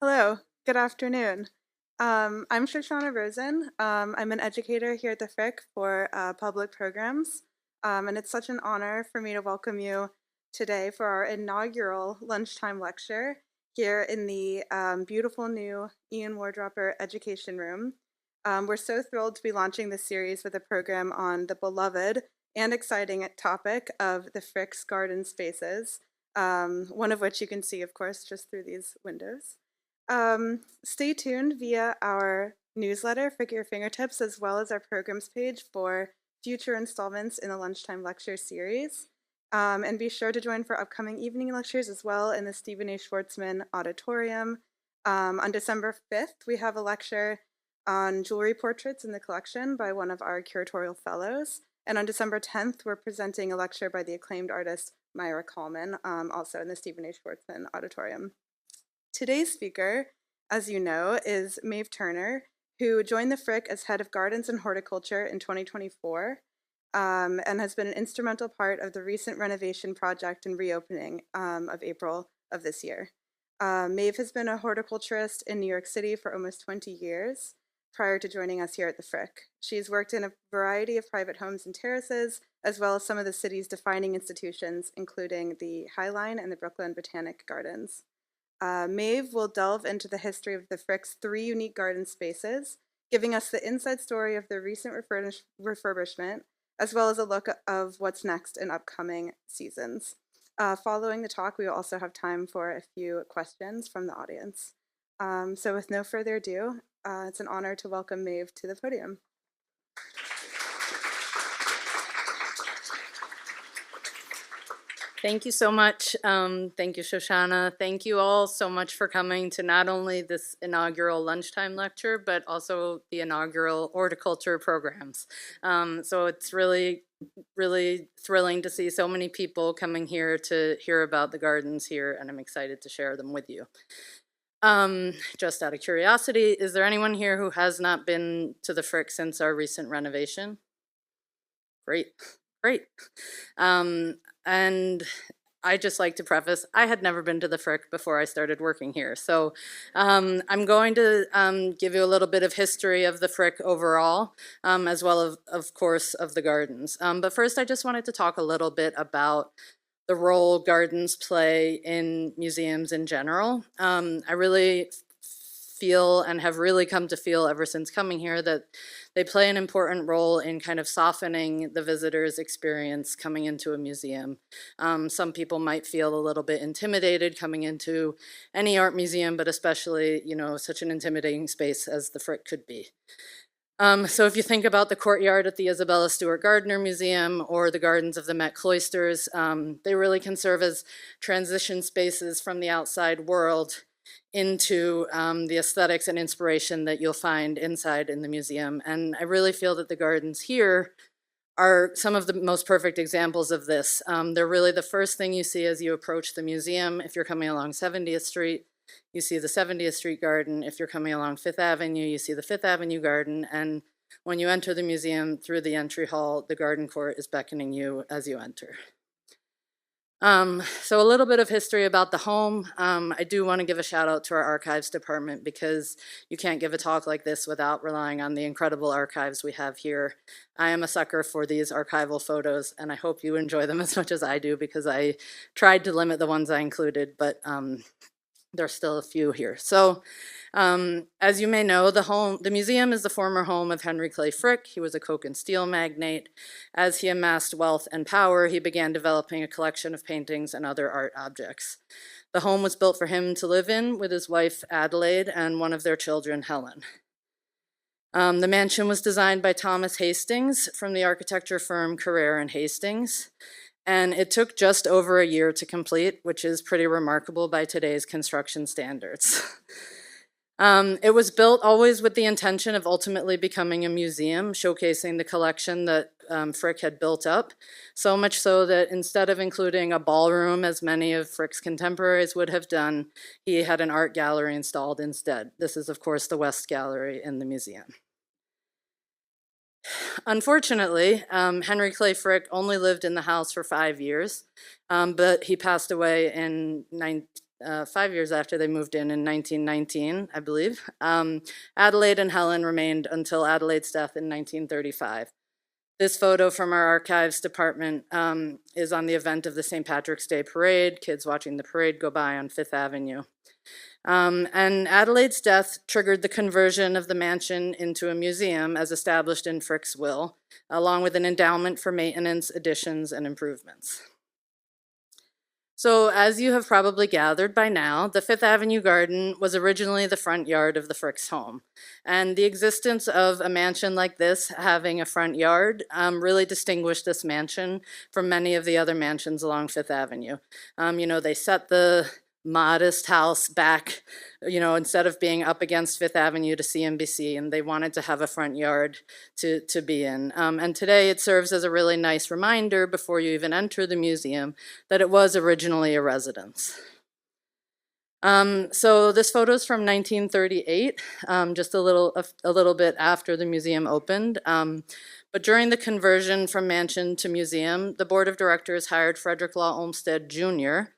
Hello, good afternoon. I'm Shoshana Rosen. I'm an educator here at the Frick for public programs, and it's such an honor for me to welcome you today for our inaugural lunchtime lecture here in the beautiful new Ian Wardropper Education Room. We're so thrilled to be launching this series with a program on the beloved and exciting topic of the Frick's garden spaces, one of which you can see, of course, just through these windows. Stay tuned via our newsletter, Frick at Your Fingertips, as well as our programs page for future installments in the Lunchtime Lecture series. And be sure to join for upcoming evening lectures as well in the Stephen A. Schwartzman Auditorium. On December 5th, we have a lecture on jewelry portraits in the collection by one of our curatorial fellows. And on December 10th, we're presenting a lecture by the acclaimed artist Myra Coleman, also in the Stephen A. Schwartzman Auditorium. Today's speaker, as you know, is Maeve Turner, who joined the Frick as head of Gardens and Horticulture in 2024 and has been an instrumental part of the recent renovation project and reopening of April of this year. Maeve has been a horticulturist in New York City for almost 20 years prior to joining us here at the Frick. She's worked in a variety of private homes and terraces, as well as some of the city's defining institutions, including the High Line and the Brooklyn Botanic Gardens. Maeve will delve into the history of the Frick's 3 unique garden spaces, giving us the inside story of the recent refurbishment, as well as a look of what's next in upcoming seasons. Following the talk, we will also have time for a few questions from the audience. So with no further ado, it's an honor to welcome Maeve to the podium. Thank you so much. Thank you, Shoshana. Thank you all so much for coming to not only this inaugural lunchtime lecture, but also the inaugural horticulture programs. So it's really thrilling to see so many people coming here to hear about the gardens here, and I'm excited to share them with you. Just out of curiosity, is there anyone here who has not been to the Frick since our recent renovation? Great. And I just like to preface, I had never been to the Frick before I started working here. So I'm going to give you a little bit of history of the Frick overall, as well of course, of the gardens. But first, I just wanted to talk a little bit about the role gardens play in museums in general. I really feel and have really come to feel ever since coming here that they play an important role in kind of softening the visitor's experience coming into a museum. Some people might feel a little bit intimidated coming into any art museum, but especially, such an intimidating space as the Frick could be. So if you think about the courtyard at the Isabella Stewart Gardner Museum or the gardens of the Met Cloisters, they really can serve as transition spaces from the outside world into the aesthetics and inspiration that you'll find inside in the museum. And I really feel that the gardens here are some of the most perfect examples of this. They're really the first thing you see as you approach the museum. If you're coming along 70th Street, you see the 70th Street garden. If you're coming along Fifth Avenue, you see the Fifth Avenue garden. And when you enter the museum through the entry hall, the garden court is beckoning you as you enter. So a little bit of history about the home. I do want to give a shout out to our archives department because you can't give a talk like this without relying on the incredible archives we have here. I am a sucker for these archival photos, and I hope you enjoy them as much as I do because I tried to limit the ones I included, but there's still a few here. So as you may know, the museum is the former home of Henry Clay Frick. He was a coke and steel magnate. As he amassed wealth and power, he began developing a collection of paintings and other art objects. The home was built for him to live in with his wife Adelaide and one of their children, Helen. The mansion was designed by Thomas Hastings from the architecture firm Carrere and Hastings. And it took just over a year to complete, which is pretty remarkable by today's construction standards. It was built always with the intention of ultimately becoming a museum, showcasing the collection that Frick had built up, so much so that instead of including a ballroom, as many of Frick's contemporaries would have done, he had an art gallery installed instead. This is, of course, the West Gallery in the museum. Unfortunately, Henry Clay Frick only lived in the house for 5 years, but he passed away in 5 years after they moved in 1919, I believe. Adelaide and Helen remained until Adelaide's death in 1935. This photo from our archives department is on the event of the St. Patrick's Day Parade, kids watching the parade go by on Fifth Avenue. And Adelaide's death triggered the conversion of the mansion into a museum as established in Frick's will, along with an endowment for maintenance, additions, and improvements. So as you have probably gathered by now, the Fifth Avenue garden was originally the front yard of the Fricks' home. And the existence of a mansion like this having a front yard really distinguished this mansion from many of the other mansions along Fifth Avenue. They set the modest house back, instead of being up against Fifth Avenue to CNBC, and they wanted to have a front yard to be in. And today it serves as a really nice reminder before you even enter the museum that it was originally a residence. So this photo is from 1938, just a little bit after the museum opened. But during the conversion from mansion to museum, the board of directors hired Frederick Law Olmsted Jr.,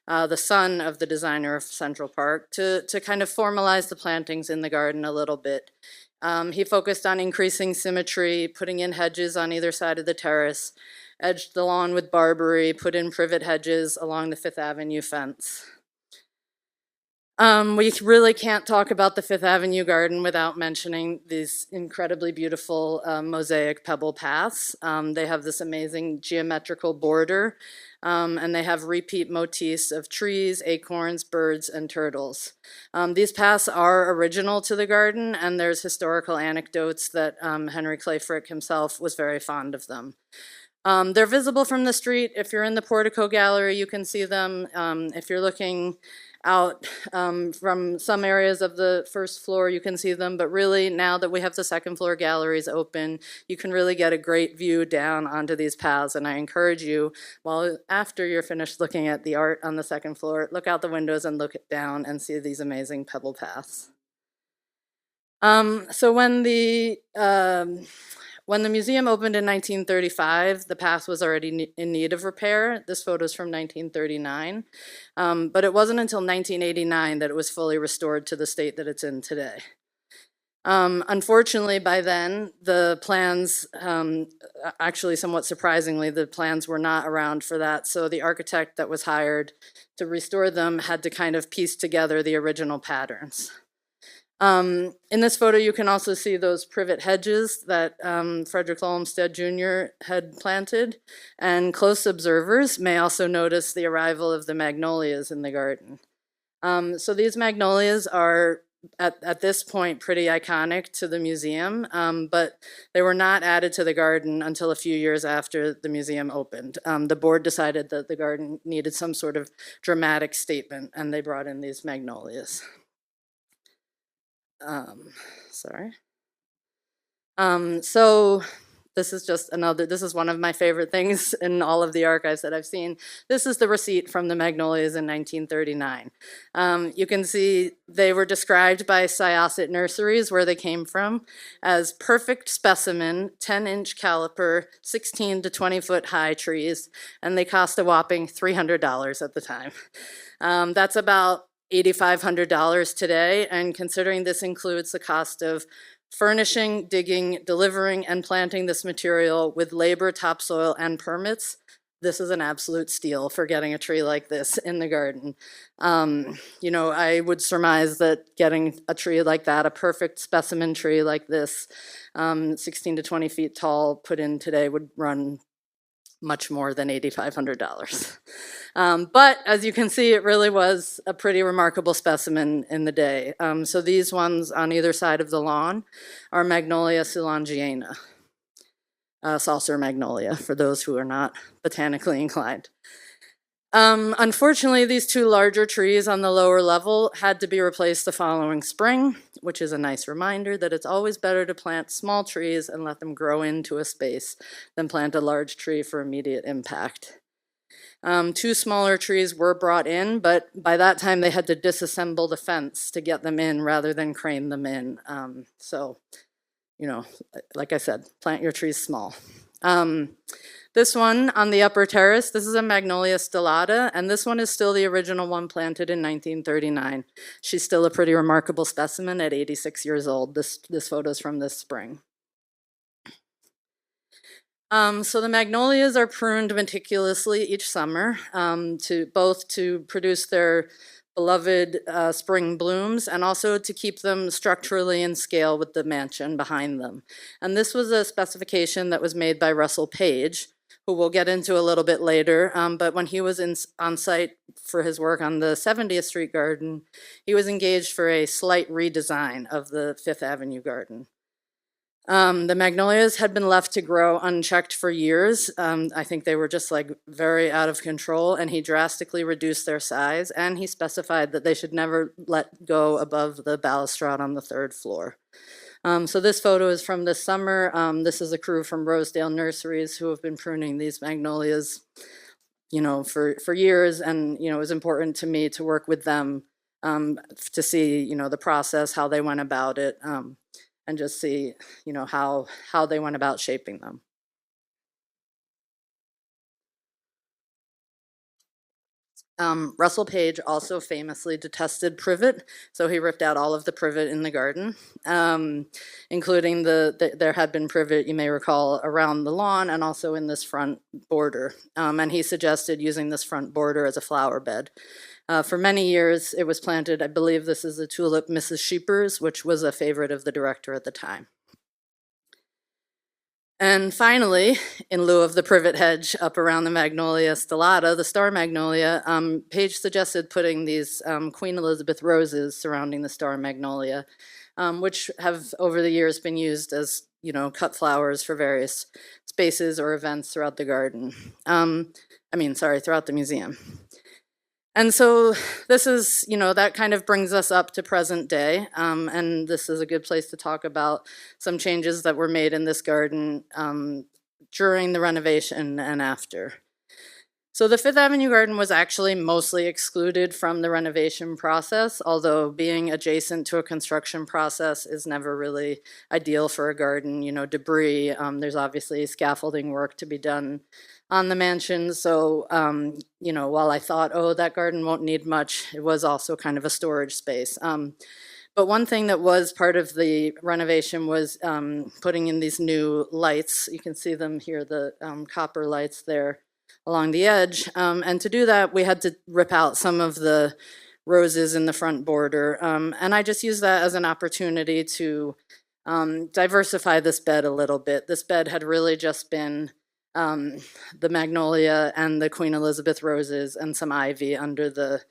the son of the designer of Central Park, to kind of formalize the plantings in the garden a little bit. He focused on increasing symmetry, putting in hedges on either side of the terrace, edged the lawn with barberry, put in privet hedges along the Fifth Avenue fence. We really can't talk about the Fifth Avenue garden without mentioning these incredibly beautiful mosaic pebble paths. They have this amazing geometrical border, and they have repeat motifs of trees, acorns, birds, and turtles. These paths are original to the garden, and there's historical anecdotes that Henry Clay Frick himself was very fond of them. They're visible from the street. If you're in the portico gallery, you can see them. If you're looking out from some areas of the first floor, you can see them, but really now that we have the second floor galleries open, you can really get a great view down onto these paths, and I encourage you, after you're finished looking at the art on the second floor, look out the windows and look down and see these amazing pebble paths. So when the museum opened in 1935, the path was already in need of repair. This photo is from 1939. But it wasn't until 1989 that it was fully restored to the state that it's in today. Unfortunately, by then, the plans, actually somewhat surprisingly, the plans were not around for that. So the architect that was hired to restore them had to kind of piece together the original patterns. In this photo, you can also see those privet hedges that Frederick Olmsted Jr. had planted, and close observers may also notice the arrival of the magnolias in the garden. So these magnolias are, at this point, pretty iconic to the museum, but they were not added to the garden until a few years after the museum opened. The board decided that the garden needed some sort of dramatic statement, and they brought in these magnolias. So this is just this is one of my favorite things in all of the archives that I've seen. This is the receipt from the magnolias in 1939. You can see they were described by Syosset Nurseries, where they came from, as perfect specimen, 10-inch caliper, 16 to 20-foot high trees, and they cost a whopping $300 at the time. That's about $8,500 today, and considering this includes the cost of furnishing, digging, delivering, and planting this material with labor, topsoil, and permits, this is an absolute steal for getting a tree like this in the garden. I would surmise that getting a tree like that, a perfect specimen tree like this, 16 to 20 feet tall, put in today would run much more than $8,500. But as you can see, it really was a pretty remarkable specimen in the day. So these ones on either side of the lawn are Magnolia soulangeana, saucer magnolia, for those who are not botanically inclined. Unfortunately, these two larger trees on the lower level had to be replaced the following spring, which is a nice reminder that it's always better to plant small trees and let them grow into a space than plant a large tree for immediate impact. Two smaller trees were brought in, but by that time they had to disassemble the fence to get them in rather than crane them in. So, like I said, plant your trees small. This one on the upper terrace, this is a Magnolia stellata, and this one is still the original one planted in 1939. She's still a pretty remarkable specimen at 86 years old. This photo is from this spring. So the magnolias are pruned meticulously each summer to produce their beloved spring blooms and also to keep them structurally in scale with the mansion behind them. And this was a specification that was made by Russell Page, who we'll get into a little bit later, but when he was on site for his work on the 70th Street garden, he was engaged for a slight redesign of the Fifth Avenue garden. The magnolias had been left to grow unchecked for years. I think they were just like very out of control, and he drastically reduced their size, and he specified that they should never let go above the balustrade on the third floor. So this photo is from this summer. This is a crew from Rosedale Nurseries who have been pruning these magnolias, for years, and it was important to me to work with them to see, the process, how they went about it. And just see, how they went about shaping them. Russell Page also famously detested privet, so he ripped out all of the privet in the garden, including there had been privet, you may recall, around the lawn and also in this front border. And he suggested using this front border as a flower bed. For many years, it was planted, I believe this is a tulip Mrs. Sheepers, which was a favorite of the director at the time. And finally, in lieu of the privet hedge up around the Magnolia stellata, the star magnolia, Page suggested putting these Queen Elizabeth roses surrounding the star magnolia, which have over the years been used as, cut flowers for various spaces or events throughout the garden. Throughout the museum. And so this is, that kind of brings us up to present day, and this is a good place to talk about some changes that were made in this garden during the renovation and after. So the Fifth Avenue garden was actually mostly excluded from the renovation process, although being adjacent to a construction process is never really ideal for a garden, debris. There's obviously scaffolding work to be done on the mansion. So, while I thought, that garden won't need much, it was also kind of a storage space. But one thing that was part of the renovation was putting in these new lights. You can see them here, the copper lights there along the edge. And to do that, we had to rip out some of the roses in the front border. And I just used that as an opportunity to diversify this bed a little bit. This bed had really just been the magnolia and the Queen Elizabeth roses and some ivy under the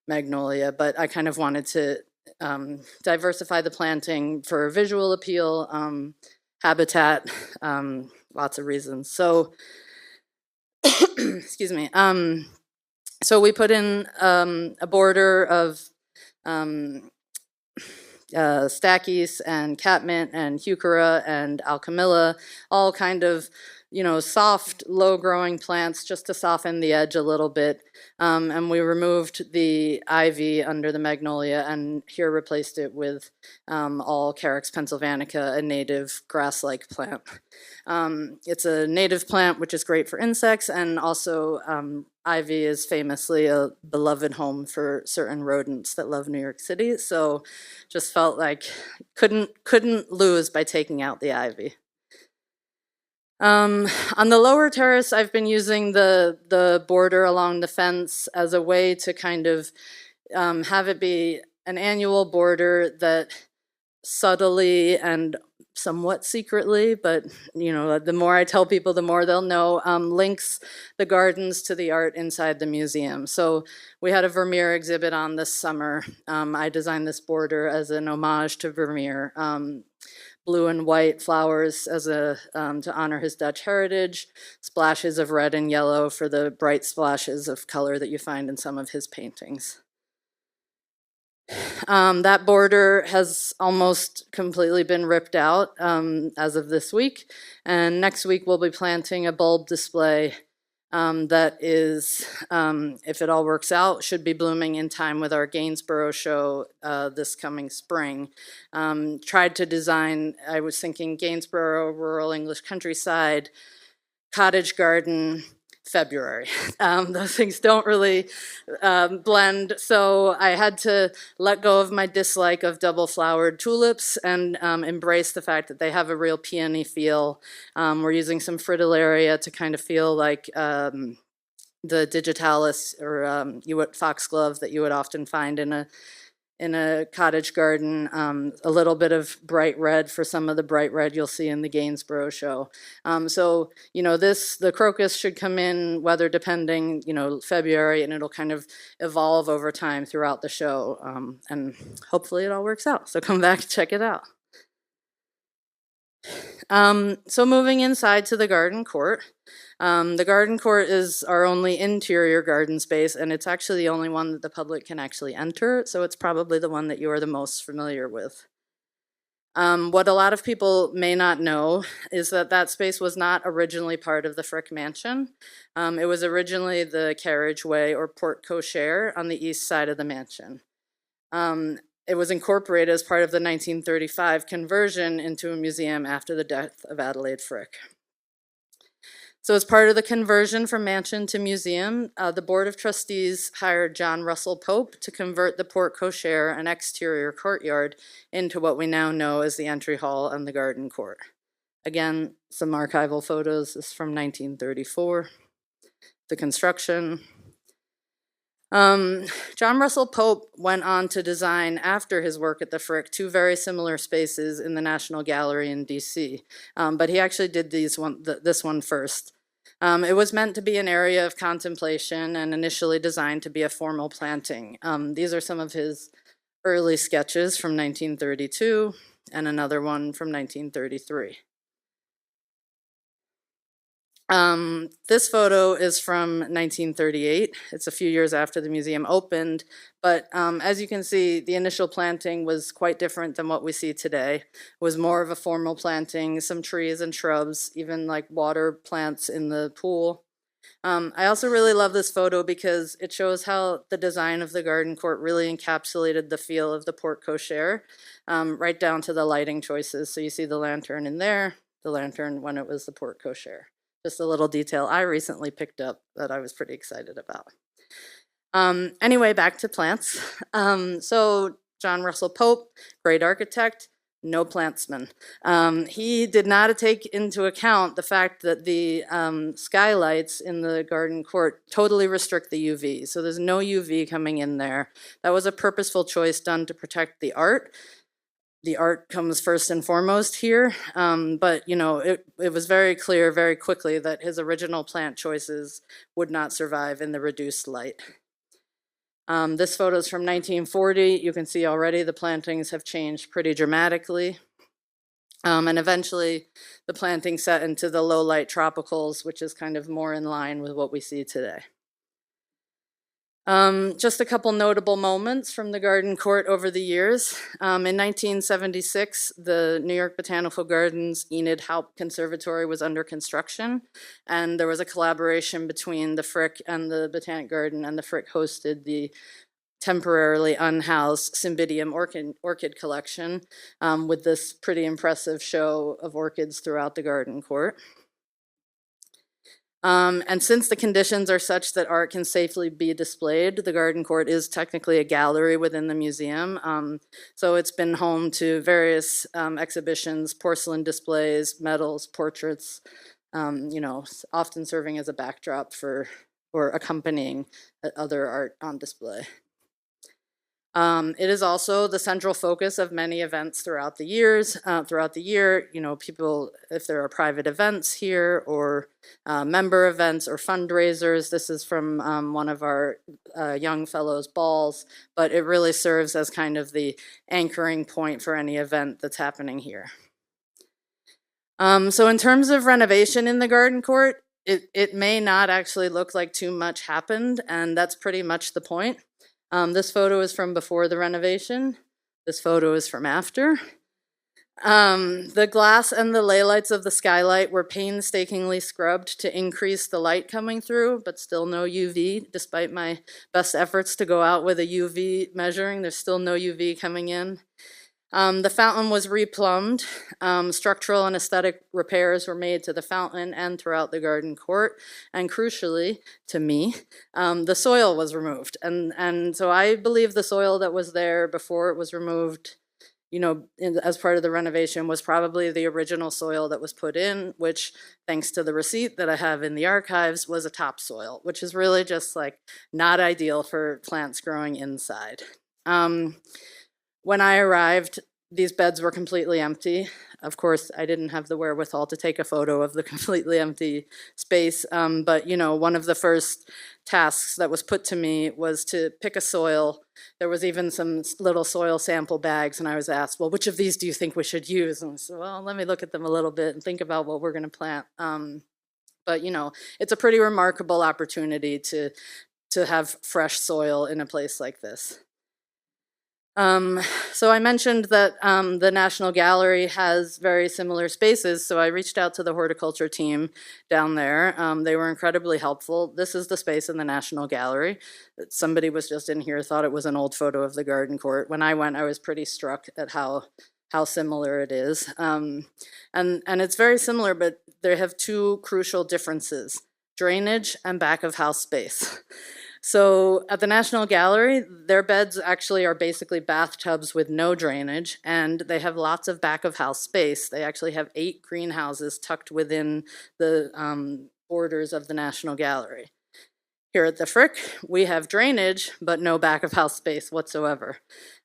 magnolia, but I kind of wanted to diversify the planting for visual appeal, habitat, lots of reasons. So, excuse me. So we put in a border of stachys and catmint and heuchera and alchemilla, all kind of soft, low-growing plants just to soften the edge a little bit. And we removed the ivy under the magnolia and here replaced it with all Carex pennsylvanica, a native grass-like plant. It's a native plant, which is great for insects, and also ivy is famously a beloved home for certain rodents that love New York City. So just felt like couldn't lose by taking out the ivy. On the lower terrace, I've been using the border along the fence as a way to kind of have it be an annual border that subtly and somewhat secretly, but the more I tell people, the more they'll know, links the gardens to the art inside the museum. So we had a Vermeer exhibit on this summer. I designed this border as an homage to Vermeer. Blue and white flowers as to honor his Dutch heritage, splashes of red and yellow for the bright splashes of color that you find in some of his paintings. That border has almost completely been ripped out as of this week, and next week we'll be planting a bulb display that is, if it all works out, should be blooming in time with our Gainsborough show this coming spring. Tried to design, I was thinking Gainsborough, rural English countryside, cottage garden, February. Those things don't really blend, so I had to let go of my dislike of double-flowered tulips and embrace the fact that they have a real peony feel. We're using some fritillaria to kind of feel like the digitalis or foxglove that you would often find in a cottage garden, a little bit of bright red for some of the bright red you'll see in the Gainsborough show. So, the crocus should come in weather depending, February, and it'll kind of evolve over time throughout the show. And hopefully it all works out. So come back, check it out. So moving inside to the garden court. The garden court is our only interior garden space, and it's actually the only one that the public can actually enter, so it's probably the one that you are the most familiar with. What a lot of people may not know is that that space was not originally part of the Frick Mansion. It was originally the carriageway or porte cochere on the east side of the mansion. It was incorporated as part of the 1935 conversion into a museum after the death of Adelaide Frick. So as part of the conversion from mansion to museum, the Board of Trustees hired John Russell Pope to convert the porte cochere and exterior courtyard into what we now know as the entry hall and the garden court. Again, some archival photos. This is from 1934. The construction. John Russell Pope went on to design, after his work at the Frick, two very similar spaces in the National Gallery in DC, but he actually did this one first. It was meant to be an area of contemplation and initially designed to be a formal planting. These are some of his early sketches from 1932 and another one from 1933. This photo is from 1938. It's a few years after the museum opened, but as you can see, the initial planting was quite different than what we see today. It was more of a formal planting, some trees and shrubs, even like water plants in the pool. I also really love this photo because it shows how the design of the garden court really encapsulated the feel of the porte cochere, right down to the lighting choices. So you see the lantern in there, the lantern when it was the porte cochere. Just a little detail I recently picked up that I was pretty excited about. Anyway, back to plants. So John Russell Pope, great architect, no plantsman. He did not take into account the fact that the skylights in the garden court totally restrict the UV. So there's no UV coming in there. That was a purposeful choice done to protect the art. The art comes first and foremost here, but it was very clear very quickly that his original plant choices would not survive in the reduced light. This photo is from 1940. You can see already the plantings have changed pretty dramatically. And eventually the planting set into the low light tropicals, which is kind of more in line with what we see today. Just a couple notable moments from the garden court over the years. In 1976, the New York Botanical Gardens Enid Haupt Conservatory was under construction, and there was a collaboration between the Frick and the Botanic Garden, and the Frick hosted the temporarily unhoused Cymbidium orchid collection with this pretty impressive show of orchids throughout the garden court. And since the conditions are such that art can safely be displayed, the garden court is technically a gallery within the museum. So it's been home to various exhibitions, porcelain displays, medals, portraits, often serving as a backdrop for or accompanying other art on display. It is also the central focus of many events throughout the years. Throughout the year, people, if there are private events here or member events or fundraisers, this is from one of our young fellows' balls, but it really serves as kind of the anchoring point for any event that's happening here. So in terms of renovation in the garden court, it may not actually look like too much happened, and that's pretty much the point. This photo is from before the renovation. This photo is from after. The glass and the ley lights of the skylight were painstakingly scrubbed to increase the light coming through, but still no UV. Despite my best efforts to go out with a UV measuring, there's still no UV coming in. The fountain was replumbed. Structural and aesthetic repairs were made to the fountain and throughout the garden court. And crucially, to me, the soil was removed. And so I believe the soil that was there before it was removed, as part of the renovation, was probably the original soil that was put in, which, thanks to the receipt that I have in the archives, was a topsoil, which is really just like not ideal for plants growing inside. When I arrived, these beds were completely empty. Of course, I didn't have the wherewithal to take a photo of the completely empty space, but one of the first tasks that was put to me was to pick a soil. There was even some little soil sample bags, and I was asked, well, which of these do you think we should use? And I said, well, let me look at them a little bit and think about what we're going to plant. But it's a pretty remarkable opportunity to have fresh soil in a place like this. So I mentioned that the National Gallery has very similar spaces, so I reached out to the horticulture team down there. They were incredibly helpful. This is the space in the National Gallery. Somebody was just in here, thought it was an old photo of the garden court. When I went, I was pretty struck at how similar it is. And it's very similar, but they have two crucial differences: drainage and back of house space. So at the National Gallery, their beds actually are basically bathtubs with no drainage, and they have lots of back of house space. They actually have 8 greenhouses tucked within the borders of the National Gallery. Here at the Frick, we have drainage, but no back of house space whatsoever.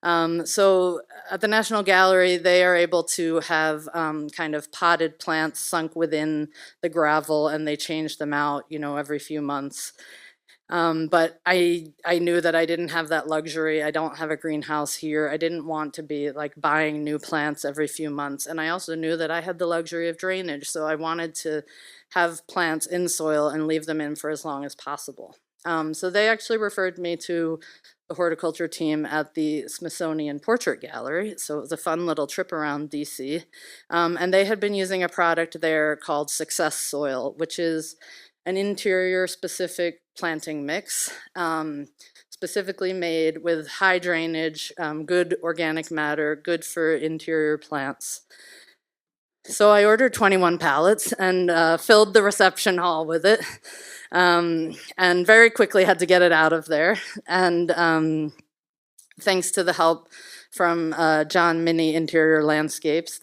So at the National Gallery, they are able to have kind of potted plants sunk within the gravel, and they change them out, every few months. But I knew that I didn't have that luxury. I don't have a greenhouse here. I didn't want to be like buying new plants every few months. And I also knew that I had the luxury of drainage. So I wanted to have plants in soil and leave them in for as long as possible. So they actually referred me to the horticulture team at the Smithsonian Portrait Gallery. So it was a fun little trip around DC. And they had been using a product there called Success Soil, which is an interior specific planting mix, specifically made with high drainage, good organic matter, good for interior plants. So I ordered 21 pallets and filled the reception hall with it, and very quickly had to get it out of there. And thanks to the help from John Minnie Interior Landscapes,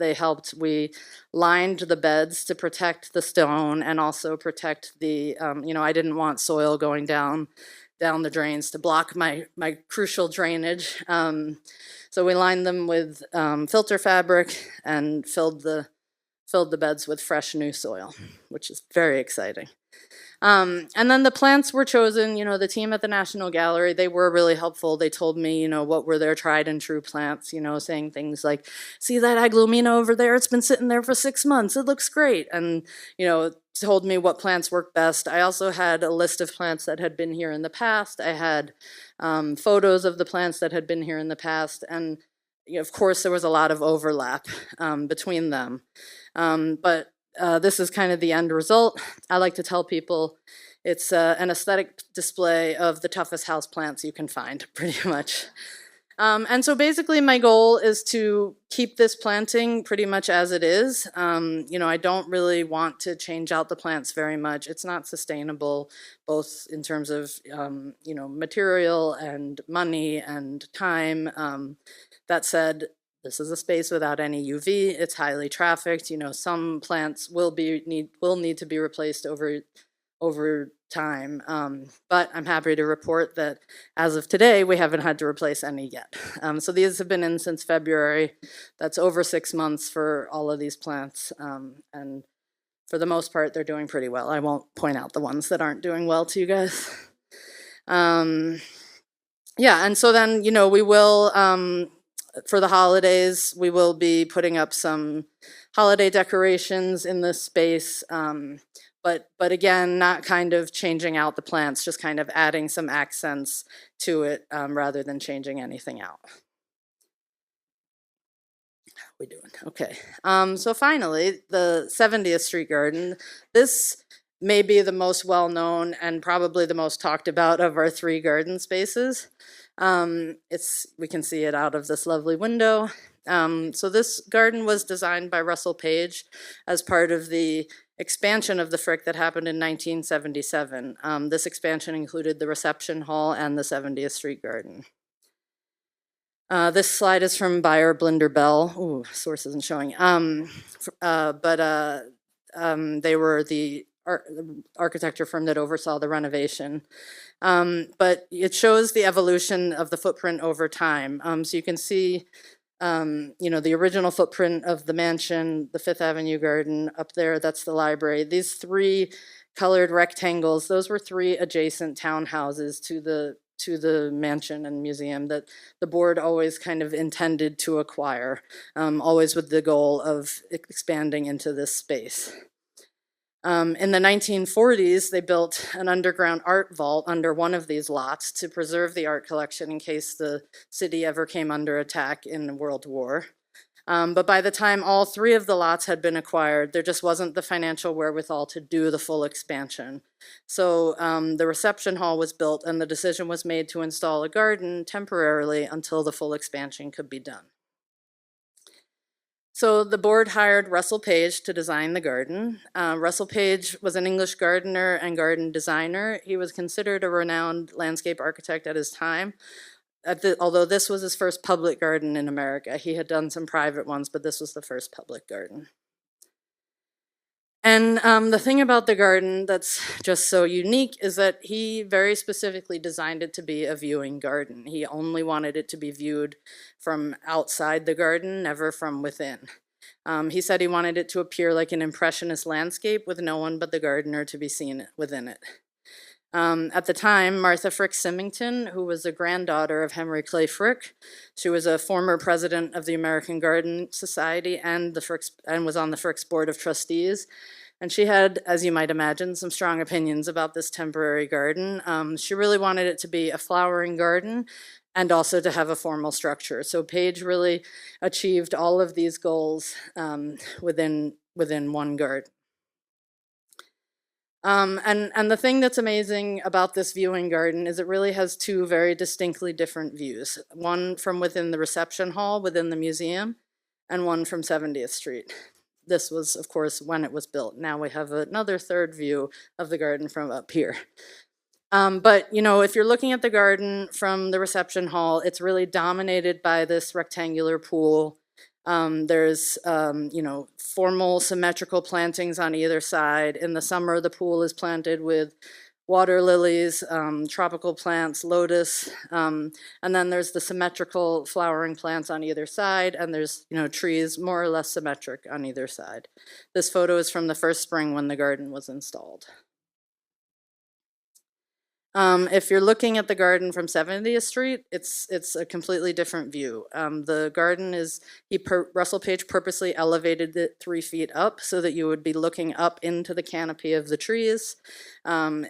we lined the beds to protect the stone and also protect the, I didn't want soil going down the drains to block my crucial drainage. So we lined them with filter fabric and filled the beds with fresh new soil, which is very exciting. And then the plants were chosen, the team at the National Gallery, they were really helpful. They told me, what were their tried and true plants, saying things like, see that aglumina over there? It's been sitting there for 6 months. It looks great. And, told me what plants work best. I also had a list of plants that had been here in the past. I had photos of the plants that had been here in the past. And, of course, there was a lot of overlap between them. But this is kind of the end result. I like to tell people it's an aesthetic display of the toughest houseplants you can find, pretty much. And so basically my goal is to keep this planting pretty much as it is. I don't really want to change out the plants very much. It's not sustainable, both in terms of, material and money and time. That said, this is a space without any UV. It's highly trafficked. Some plants will need to be replaced over time. But I'm happy to report that as of today, we haven't had to replace any yet. So these have been in since February. That's over 6 months for all of these plants. And for the most part, they're doing pretty well. I won't point out the ones that aren't doing well to you guys. Yeah, and so then, we will, for the holidays, we will be putting up some holiday decorations in this space, but again, not kind of changing out the plants, just kind of adding some accents to it rather than changing anything out. How are we doing? Okay. So finally, the 70th Street Garden. This maybe the most well-known and probably the most talked about of our 3 garden spaces. We can see it out of this lovely window. So this garden was designed by Russell Page as part of the expansion of the Frick that happened in 1977. This expansion included the reception hall and the 70th Street garden. This slide is from Beyer Blinder Bell. Ooh, source isn't showing. They were the architecture firm that oversaw the renovation. But it shows the evolution of the footprint over time. So you can see, the original footprint of the mansion, the Fifth Avenue garden up there, that's the library. These 3 colored rectangles, those were 3 adjacent townhouses to the mansion and museum that the board always kind of intended to acquire, always with the goal of expanding into this space. In the 1940s, they built an underground art vault under one of these lots to preserve the art collection in case the city ever came under attack in World War. But by the time all 3 of the lots had been acquired, there just wasn't the financial wherewithal to do the full expansion. So the reception hall was built and the decision was made to install a garden temporarily until the full expansion could be done. So the board hired Russell Page to design the garden. Russell Page was an English gardener and garden designer. He was considered a renowned landscape architect at his time. Although this was his first public garden in America. He had done some private ones, but this was the first public garden. And the thing about the garden that's just so unique is that he very specifically designed it to be a viewing garden. He only wanted it to be viewed from outside the garden, never from within. He said he wanted it to appear like an impressionist landscape with no one but the gardener to be seen within it. At the time, Martha Frick Symington, who was the granddaughter of Henry Clay Frick, she was a former president of the American Garden Society and was on the Frick's board of trustees. And she had, as you might imagine, some strong opinions about this temporary garden. She really wanted it to be a flowering garden and also to have a formal structure. So Page really achieved all of these goals within one garden. And the thing that's amazing about this viewing garden is it really has 2 very distinctly different views. One from within the reception hall within the museum, and one from 70th Street. This was, of course, when it was built. Now we have another 3rd view of the garden from up here. But, if you're looking at the garden from the reception hall, it's really dominated by this rectangular pool. There's, formal symmetrical plantings on either side. In the summer, the pool is planted with water lilies, tropical plants, lotus, and then there's the symmetrical flowering plants on either side, and there's, trees more or less symmetric on either side. This photo is from the first spring when the garden was installed. If you're looking at the garden from 70th Street, it's a completely different view. The garden is, Russell Page purposely elevated it 3 feet up so that you would be looking up into the canopy of the trees.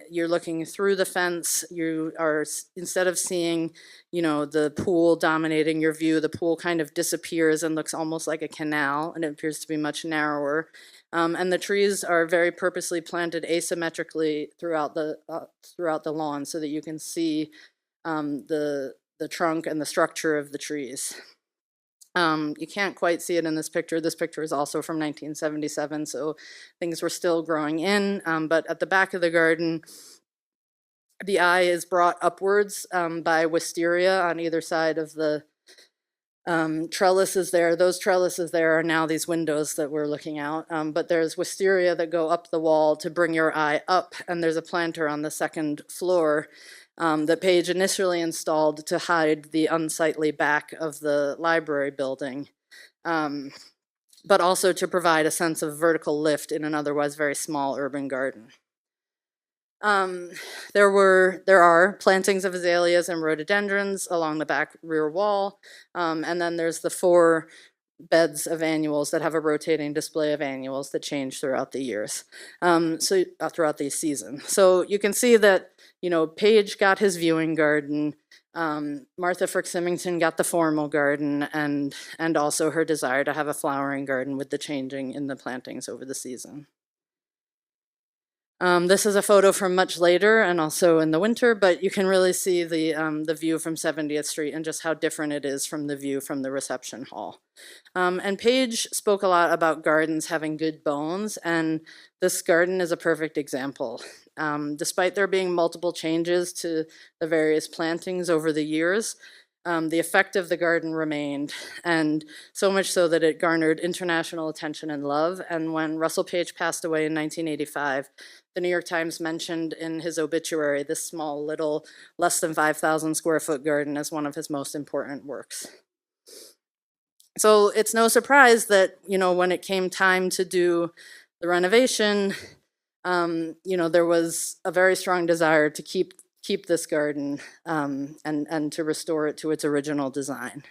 You're looking through the fence. You are, instead of seeing, the pool dominating your view, the pool kind of disappears and looks almost like a canal, and it appears to be much narrower. And the trees are very purposely planted asymmetrically throughout the lawn so that you can see the trunk and the structure of the trees. You can't quite see it in this picture. This picture is also from 1977, so things were still growing in. But at the back of the garden, the eye is brought upwards by wisteria on either side of the trellises there. Those trellises there are now these windows that we're looking out, but there's wisteria that go up the wall to bring your eye up, and there's a planter on the 2nd floor that Page initially installed to hide the unsightly back of the library building, but also to provide a sense of vertical lift in an otherwise very small urban garden. There are plantings of azaleas and rhododendrons along the back rear wall, and then there's the 4 beds of annuals that have a rotating display of annuals that change throughout the years, throughout the season. So you can see that, Page got his viewing garden, Martha Frick Symington got the formal garden, and also her desire to have a flowering garden with the changing in the plantings over the season. This is a photo from much later and also in the winter, but you can really see the view from 70th Street and just how different it is from the view from the reception hall. And Paige spoke a lot about gardens having good bones, and this garden is a perfect example. Despite there being multiple changes to the various plantings over the years, the effect of the garden remained, and so much so that it garnered international attention and love. And when Russell Page passed away in 1985, the New York Times mentioned in his obituary this small little less than 5,000 square foot garden as one of his most important works. So it's no surprise that, when it came time to do the renovation, there was a very strong desire to keep this garden and to restore it to its original design.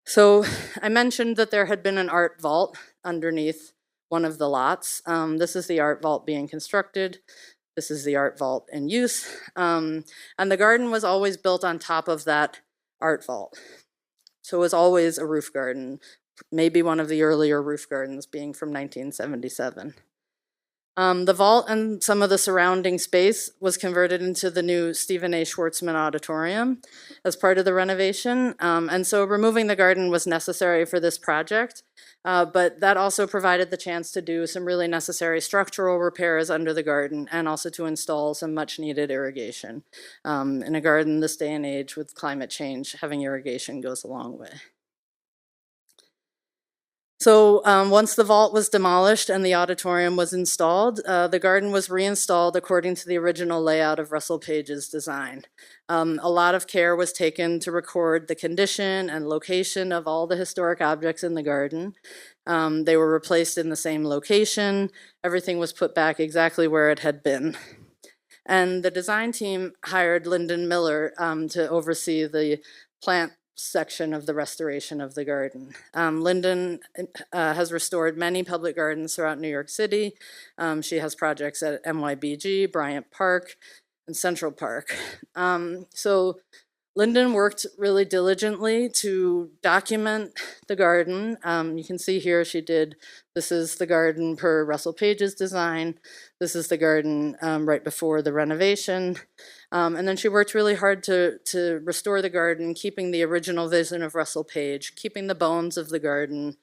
So I mentioned that there had been an art vault underneath one of the lots. This is the art vault being constructed. This is the art vault in use. And the garden was always built on top of that art vault. So it was always a roof garden, maybe one of the earlier roof gardens being from 1977. The vault and some of the surrounding space was converted into the new Stephen A. Schwartzman Auditorium as part of the renovation. And so removing the garden was necessary for this project, but that also provided the chance to do some really necessary structural repairs under the garden and also to install some much needed irrigation. In a garden this day and age with climate change, having irrigation goes a long way. So once the vault was demolished and the auditorium was installed, the garden was reinstalled according to the original layout of Russell Page's design. A lot of care was taken to record the condition and location of all the historic objects in the garden. They were replaced in the same location. Everything was put back exactly where it had been. And the design team hired Lyndon Miller to oversee the plant section of the restoration of the garden. Lyndon has restored many public gardens throughout New York City. She has projects at NYBG, Bryant Park, and Central Park. So Lyndon worked really diligently to document the garden. You can see here this is the garden per Russell Page's design. This is the garden right before the renovation. And then she worked really hard to restore the garden, keeping the original vision of Russell Page, keeping the bones of the garden,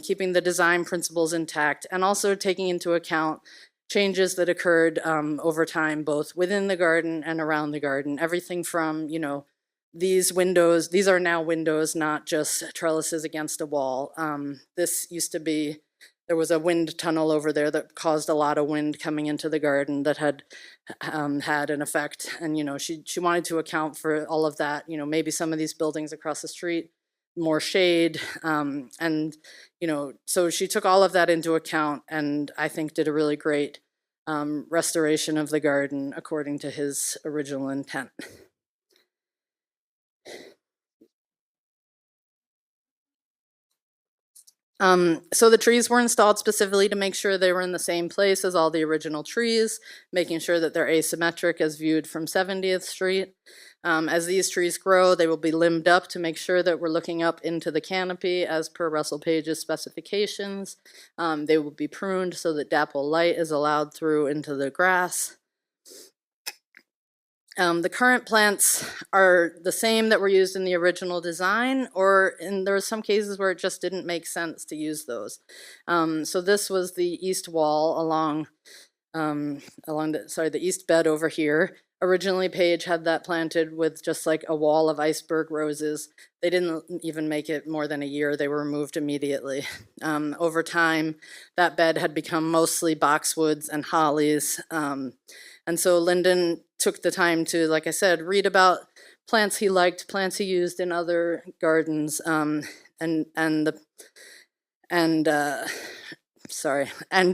keeping the design principles intact, and also taking into account changes that occurred over time, both within the garden and around the garden. Everything from, these windows, these are now windows, not just trellises against a wall. This used to be, there was a wind tunnel over there that caused a lot of wind coming into the garden that had had an effect. And, she wanted to account for all of that. Maybe some of these buildings across the street, more shade. So she took all of that into account and I think did a really great restoration of the garden according to his original intent. So the trees were installed specifically to make sure they were in the same place as all the original trees, making sure that they're asymmetric as viewed from 70th Street. As these trees grow, they will be limbed up to make sure that we're looking up into the canopy as per Russell Page's specifications. They will be pruned so that dapple light is allowed through into the grass. The current plants are the same that were used in the original design, there were some cases where it just didn't make sense to use those. So this was the east wall along the east bed over here. Originally, Page had that planted with just like a wall of iceberg roses. They didn't even make it more than a year. They were removed immediately. Over time, that bed had become mostly boxwoods and hollies. And so Lyndon took the time to, like I said, read about plants he liked, plants he used in other gardens, and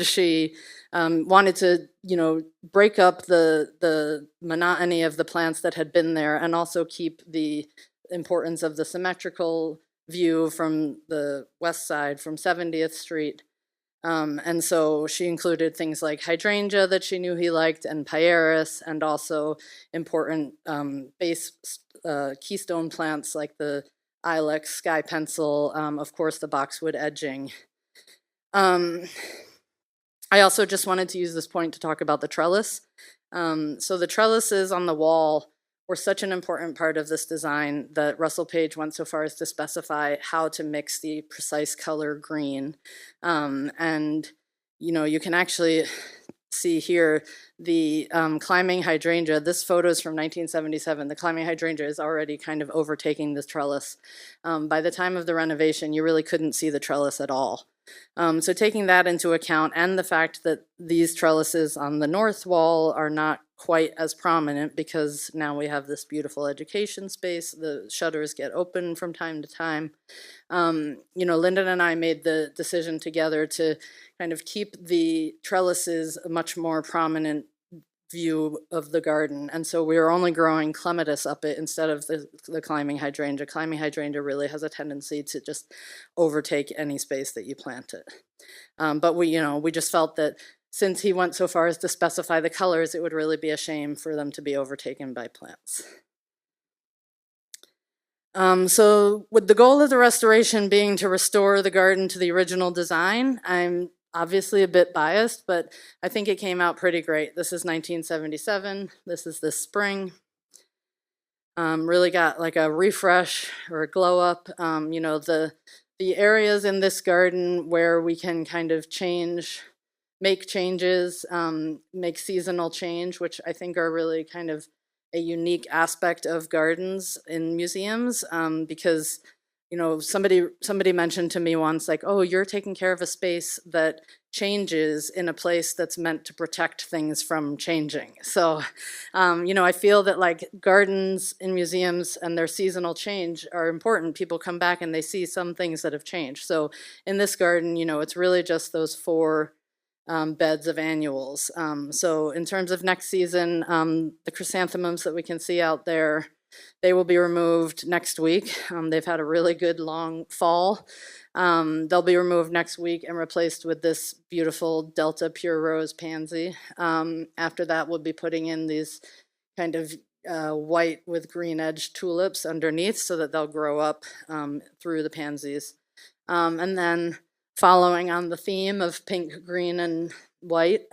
she wanted to, break up the monotony of the plants that had been there and also keep the importance of the symmetrical view from the west side, from 70th Street. And so she included things like hydrangea that she knew he liked and pieris, and also important base keystone plants like the ilex, sky pencil, of course the boxwood edging. I also just wanted to use this point to talk about the trellis. So the trellises on the wall were such an important part of this design that Russell Page went so far as to specify how to mix the precise color green. And, you know, you can actually see here the climbing hydrangea. This photo is from 1977. The climbing hydrangea is already kind of overtaking the trellis. By the time of the renovation, you really couldn't see the trellis at all. So taking that into account, and the fact that these trellises on the north wall are not quite as prominent because now we have this beautiful education space, the shutters get open from time to time. You know, Lyndon and I made the decision together to kind of keep the trellises a much more prominent view of the garden, and so we were only growing clematis up it instead of the climbing hydrangea. Climbing hydrangea really has a tendency to just overtake any space that you plant it. But we, you know, we just felt that since he went so far as to specify the colors, it would really be a shame for them to be overtaken by plants. So with the goal of the restoration being to restore the garden to the original design, I'm obviously a bit biased, but I think it came out pretty great. This is 1977. This is this spring. Really got like a refresh or a glow up. You know, the areas in this garden where we can kind of make changes, make seasonal change, which I think are really kind of a unique aspect of gardens in museums, because, you know, somebody mentioned to me once, like, oh, you're taking care of a space that changes in a place that's meant to protect things from changing. So, you know, I feel that like gardens in museums and their seasonal change are important. People come back and they see some things that have changed. So in this garden, you know, it's really just those four beds of annuals. So in terms of next season, the chrysanthemums that we can see out there, they will be removed next week. They've had a really good long fall. They'll be removed next week and replaced with this beautiful Delta Pure Rose pansy. After that, we'll be putting in these kind of white with green edged tulips underneath so that they'll grow up through the pansies. And then following on the theme of pink, green, and white,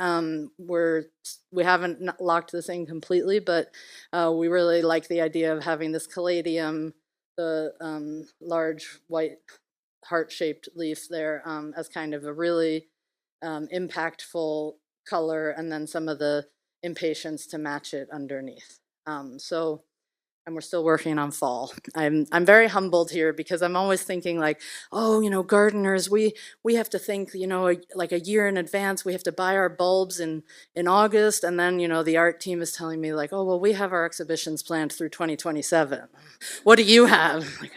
we haven't locked this in completely, but we really like the idea of having this caladium, the large white heart-shaped leaf there, as kind of a really impactful color, and then some of the impatiens to match it underneath. And we're still working on fall. I'm very humbled here because I'm always thinking like, oh, you know, gardeners, we have to think, you know, like a year in advance. We have to buy our bulbs in August, and then, you know, the art team is telling me like, oh, well, we have our exhibitions planned through 2027. What do you have? I'm like,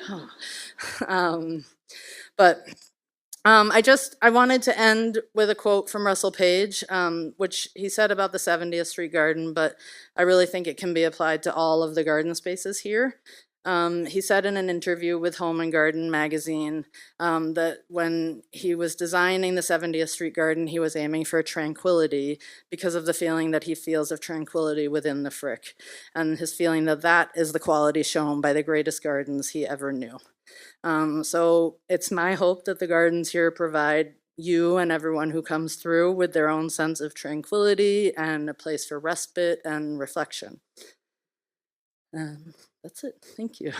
oh. But I wanted to end with a quote from Russell Page, which he said about the 70th Street Garden, but I really think it can be applied to all of the garden spaces here. He said in an interview with Home and Garden magazine that when he was designing the 70th Street Garden, he was aiming for tranquility because of the feeling that he feels of tranquility within the Frick, and his feeling that that is the quality shown by the greatest gardens he ever knew. So it's my hope that the gardens here provide you and everyone who comes through with their own sense of tranquility and a place for respite and reflection. That's it. Thank you.